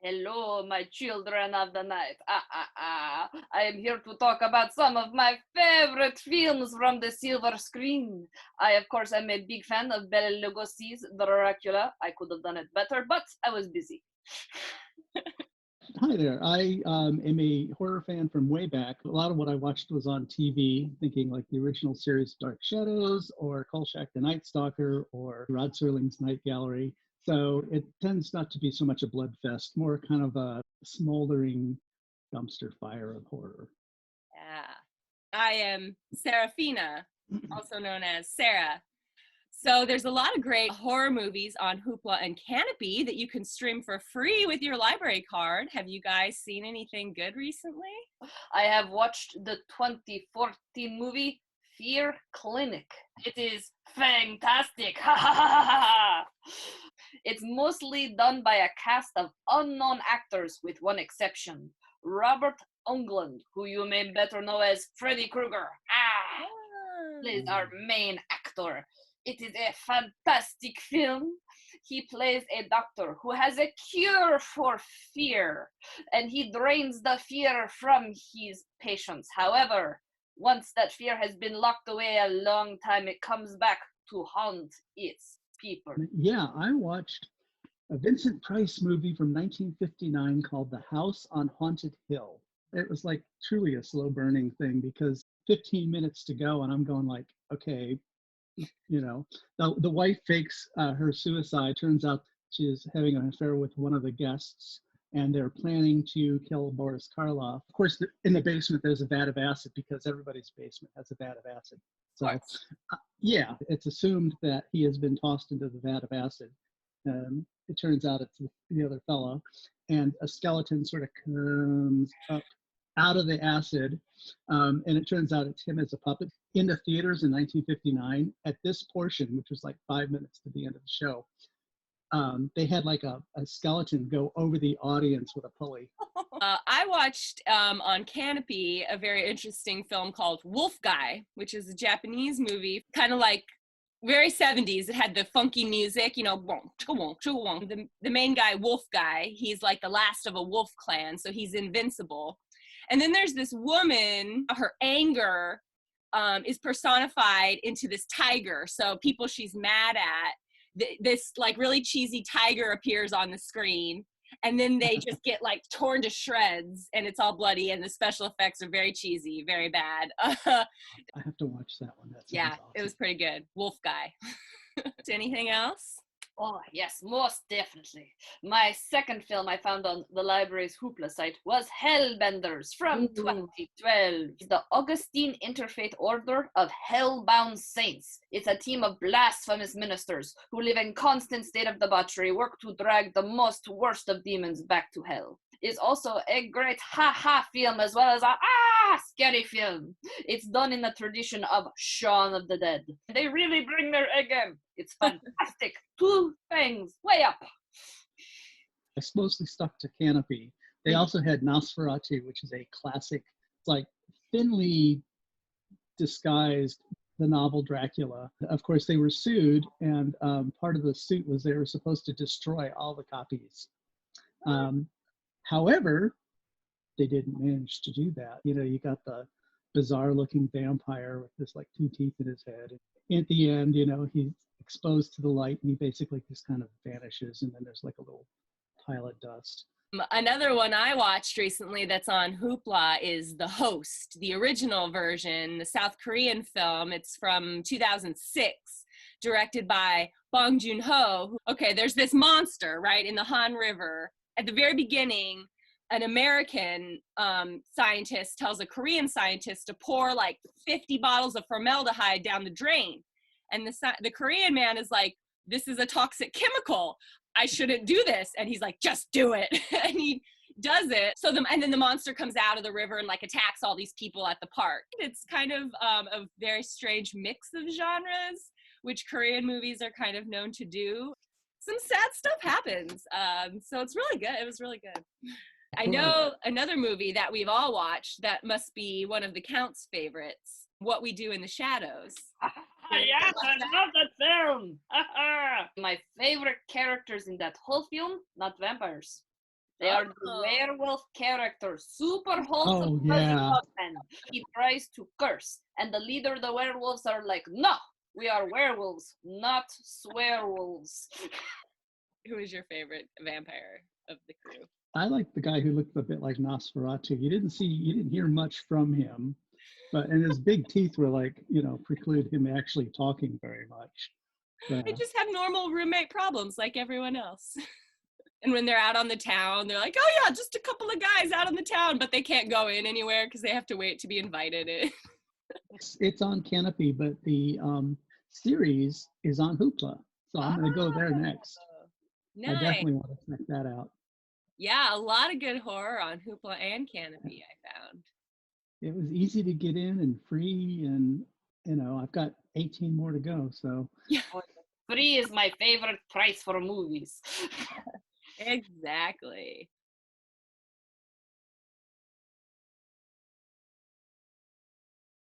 Hello, my children of the night. I am here to talk about some of my favorite films from the silver screen. I, of course, am a big fan of Bela Lugosi's Dracula. I could have done it better, but I was busy. Hi there. I am a horror fan from way back. A lot of what I watched was on TV, thinking like the original series Dark Shadows or Kolchak the Night Stalker or Rod Serling's Night Gallery. So it tends not to be so much a blood fest, more kind of a smoldering dumpster fire of horror. Yeah. I am Sarafina, also known as Sarah. So there's a lot of great horror movies on Hoopla and Kanopy that you can stream for free with your library card. Have you guys seen anything good recently? I have watched the 2014 movie Fear Clinic. It is fantastic. It's mostly done by a cast of unknown actors with one exception. Robert Englund, who you may better know as Freddy Krueger, plays our main actor. It is a fantastic film. He plays a doctor who has a cure for fear, and he drains the fear from his patients. However, once that fear has been locked away a long time, it comes back to haunt its people. Yeah, I watched a Vincent Price movie from 1959 called The House on Haunted Hill. It was like truly a slow burning thing because 15 minutes to go and I'm going like, okay, you know, the wife fakes her suicide. Turns out she's having an affair with one of the guests and they're planning to kill Boris Karloff. Of course, in the basement, there's a vat of acid because everybody's basement has a vat of acid. So, yeah, it's assumed that he has been tossed into the vat of acid. It turns out it's the other fellow, and a skeleton sort of comes up out of the acid, and it turns out it's him as a puppet. In the theaters in 1959, at this portion, which was like 5 minutes to the end of the show, they had like a skeleton go over the audience with a pulley. I watched on Kanopy a very interesting film called Wolf Guy, which is a Japanese movie, kind of like very 70s. It had the funky music, you know, the main guy, Wolf Guy, he's like the last of a wolf clan, so he's invincible. And then there's this woman, her anger is personified into this tiger. So people she's mad at, this like really cheesy tiger appears on the screen. And then they just get like torn to shreds and it's all bloody and the special effects are very cheesy, very bad. I have to watch that one. Yeah, awesome. It was pretty good. Wolf Guy. Anything else? Oh, yes, most definitely. My second film I found on the library's Hoopla site was Hellbenders from 2012. It's the Augustine Interfaith Order of Hellbound Saints. It's a team of blasphemous ministers who live in constant state of debauchery, work to drag the worst of demons back to hell. It's also a great ha-ha film as well as a scary film. It's done in the tradition of Shaun of the Dead. They really bring their A game. It's fantastic. 2 things, way up. I mostly stuck to Kanopy. They also had Nosferatu, which is a classic, like thinly disguised the novel Dracula. Of course, they were sued, and part of the suit was they were supposed to destroy all the copies. However, they didn't manage to do that. You know, you got the bizarre looking vampire with this like 2 teeth in his head. And at the end, you know, he's exposed to the light and he basically just kind of vanishes. And then there's like a little pile of dust. Another one I watched recently that's on Hoopla is The Host, the original version, the South Korean film. It's from 2006, directed by Bong Joon-ho. Okay, there's this monster, right, in the Han River. At the very beginning, an American scientist tells a Korean scientist to pour like 50 bottles of formaldehyde down the drain. And the Korean man is like, this is a toxic chemical. I shouldn't do this. And he's like, just do it. And he does it. And then the monster comes out of the river and like attacks all these people at the park. It's kind of a very strange mix of genres, which Korean movies are kind of known to do. Some sad stuff happens. So it's really good. It was really good. I know another movie that we've all watched that must be one of the Count's favorites, What We Do in the Shadows. Yes, I love that film. My favorite characters in that whole film, not vampires. They are the Oh. werewolf characters, super wholesome, Oh, fuzzy yeah. men. He tries to curse, and the leader of the werewolves are like, no, we are werewolves, not swearwolves. Who is your favorite vampire of the crew? I like the guy who looked a bit like Nosferatu. You didn't hear much from him, and his big teeth were like, preclude him actually talking very much. They just have normal roommate problems like everyone else. And when they're out on the town, they're like, oh yeah, just a couple of guys out on the town, but they can't go in anywhere because they have to wait to be invited in. It's on Kanopy, but the series is on Hoopla. So I'm going to go there next. Nice. I definitely want to check that out. Yeah, a lot of good horror on Hoopla and Kanopy, I found. It was easy to get in and free, and I've got 18 more to go. So Yeah, Free is my favorite price for movies. exactly.